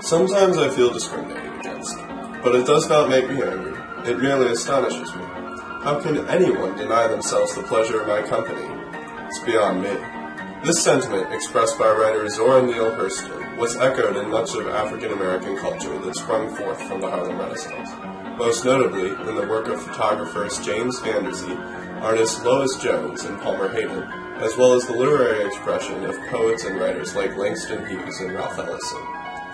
Sometimes I feel discriminated against, but it does not make me angry. It merely astonishes me. How can anyone deny themselves the pleasure of my company? It's beyond me. This sentiment, expressed by writer Zora Neale Hurston, was echoed in much of African American culture that sprung forth from the Harlem Renaissance, most notably in the work of photographers James Vanderzee, artists Lois Jones and Palmer Hayden, as well as the literary expression of poets and writers like Langston Hughes and Ralph Ellison.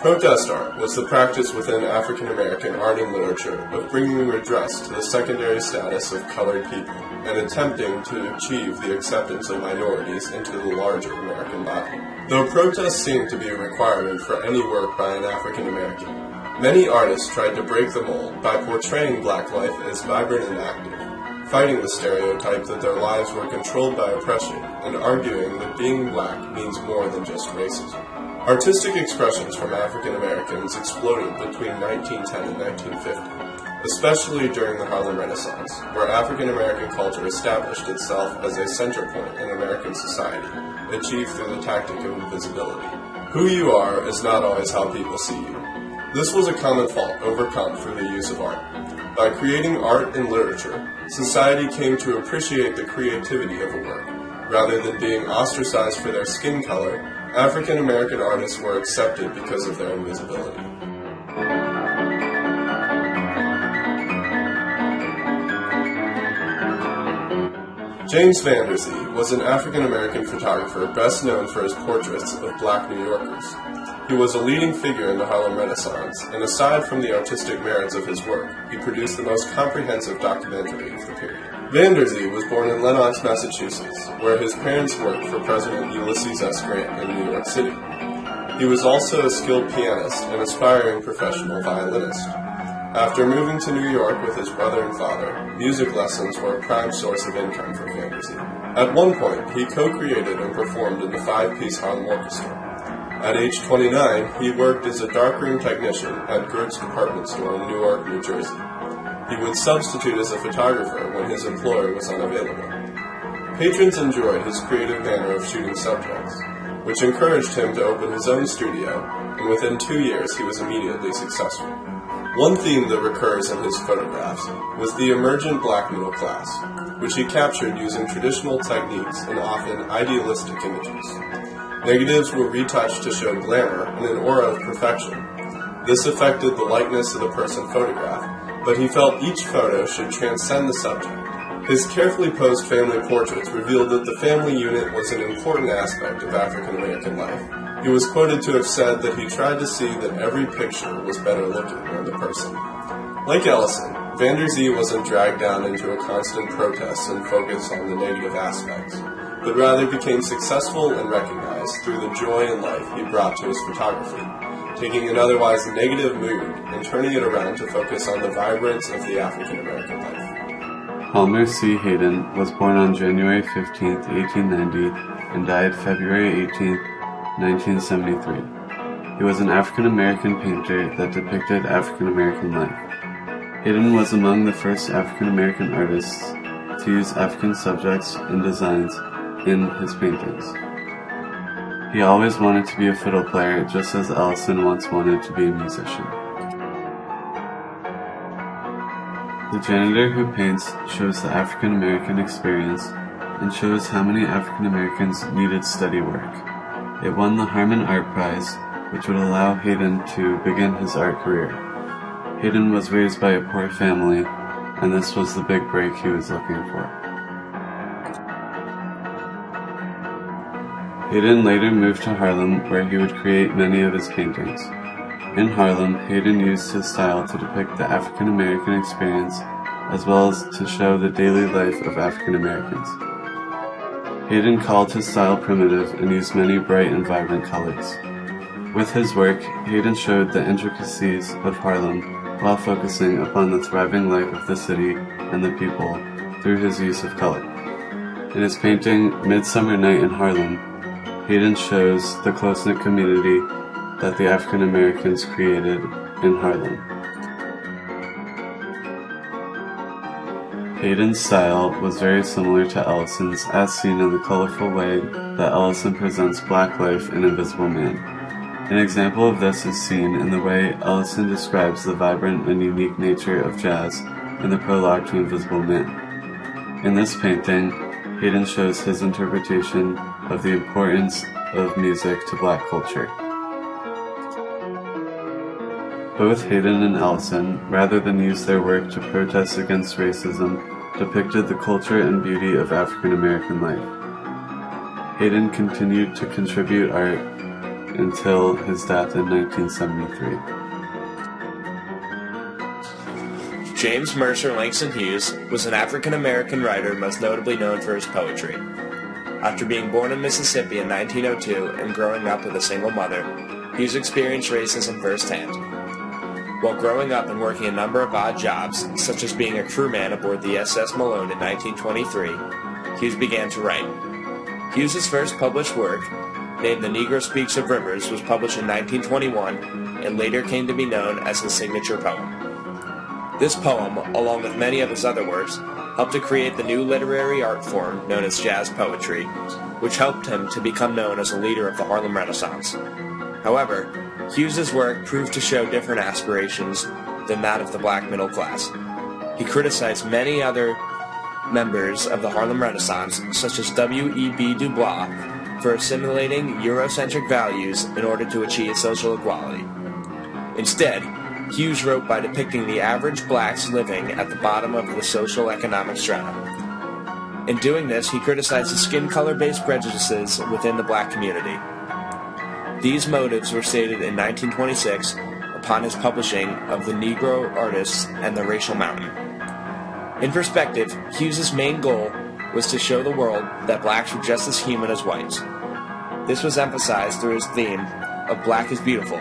Protest art was the practice within African American art and literature of bringing redress to the secondary status of colored people and attempting to achieve the acceptance of minorities into the larger American body. Though protest seemed to be a requirement for any work by an African American, many artists tried to break the mold by portraying black life as vibrant and active, fighting the stereotype that their lives were controlled by oppression and arguing that being black means more than just racism. Artistic expressions from African Americans exploded between 1910 and 1950, especially during the Harlem Renaissance, where African American culture established itself as a center point in American society, achieved through the tactic of invisibility. Who you are is not always how people see you. This was a common fault overcome through the use of art. By creating art and literature, society came to appreciate the creativity of a work. Rather than being ostracized for their skin color, African American artists were accepted because of their invisibility. James Vanderzee was an African American photographer best known for his portraits of black New Yorkers. He was a leading figure in the Harlem Renaissance, and aside from the artistic merits of his work, he produced the most comprehensive documentary of the period. Vanderzee was born in Lenox, Massachusetts, where his parents worked for President Ulysses S. Grant in New York City. He was also a skilled pianist and aspiring professional violinist. After moving to New York with his brother and father, music lessons were a prime source of income for Vanderzee. At one point, he co-created and performed in the five-piece Harlem Orchestra. At age 29, he worked as a darkroom technician at Gert's department store in Newark, New Jersey. He would substitute as a photographer when his employer was unavailable. Patrons enjoyed his creative manner of shooting subjects, which encouraged him to open his own studio, and within 2 years he was immediately successful. One theme that recurs in his photographs was the emergent black middle class, which he captured using traditional techniques and often idealistic images. Negatives were retouched to show glamour and an aura of perfection. This affected the likeness of the person photographed, but he felt each photo should transcend the subject. His carefully posed family portraits revealed that the family unit was an important aspect of African American life. He was quoted to have said that he tried to see that every picture was better looking than the person. Like Ellison, Vanderzee wasn't dragged down into a constant protest and focus on the negative aspects, but rather became successful and recognized through the joy and life he brought to his photography, taking an otherwise negative mood and turning it around to focus on the vibrance of the African American life. Palmer C. Hayden was born on January 15, 1890, and died February 18, 1973. He was an African American painter that depicted African American life. Hayden was among the first African American artists to use African subjects and designs in his paintings. He always wanted to be a fiddle player, just as Ellison once wanted to be a musician. The janitor who paints shows the African American experience and shows how many African Americans needed steady work. It won the Harmon Art Prize, which would allow Hayden to begin his art career. Hayden was raised by a poor family, and this was the big break he was looking for. Hayden later moved to Harlem, where he would create many of his paintings. In Harlem, Hayden used his style to depict the African American experience, as well as to show the daily life of African Americans. Hayden called his style primitive and used many bright and vibrant colors. With his work, Hayden showed the intricacies of Harlem while focusing upon the thriving life of the city and the people through his use of color. In his painting, Midsummer Night in Harlem, Hayden shows the close-knit community that the African Americans created in Harlem. Hayden's style was very similar to Ellison's, as seen in the colorful way that Ellison presents black life in Invisible Man. An example of this is seen in the way Ellison describes the vibrant and unique nature of jazz in the prologue to Invisible Man. In this painting, Hayden shows his interpretation of the importance of music to black culture. Both Hayden and Ellison, rather than use their work to protest against racism, depicted the culture and beauty of African American life. Hayden continued to contribute art until his death in 1973. James Mercer Langston Hughes was an African-American writer most notably known for his poetry. After being born in Mississippi in 1902 and growing up with a single mother, Hughes experienced racism firsthand. While growing up and working a number of odd jobs, such as being a crewman aboard the SS Malone in 1923, Hughes began to write. Hughes's first published work, named The Negro Speaks of Rivers, was published in 1921 and later came to be known as his signature poem. This poem, along with many of his other works, helped to create the new literary art form known as jazz poetry, which helped him to become known as a leader of the Harlem Renaissance. However, Hughes's work proved to show different aspirations than that of the black middle class. He criticized many other members of the Harlem Renaissance, such as W.E.B. Du Bois, for assimilating Eurocentric values in order to achieve social equality. Instead, Hughes wrote by depicting the average blacks living at the bottom of the social economic strata. In doing this, he criticized the skin color-based prejudices within the black community. These motives were stated in 1926 upon his publishing of The Negro Artists and the Racial Mountain. In perspective, Hughes's main goal was to show the world that blacks were just as human as whites. This was emphasized through his theme of Black is Beautiful,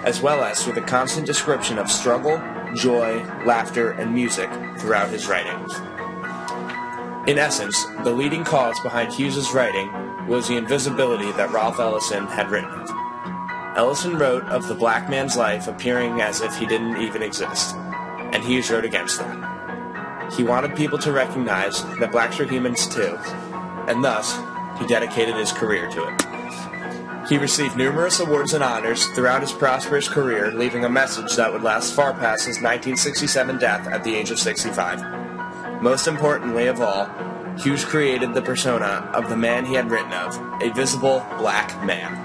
as well as through the constant description of struggle, joy, laughter, and music throughout his writing. In essence, the leading cause behind Hughes's writing was the invisibility that Ralph Ellison had written of. Ellison wrote of the black man's life appearing as if he didn't even exist, and Hughes wrote against that. He wanted people to recognize that blacks are humans too, and thus, he dedicated his career to it. He received numerous awards and honors throughout his prosperous career, leaving a message that would last far past his 1967 death at the age of 65. Most importantly of all, Hughes created the persona of the man he had written of, a visible black man.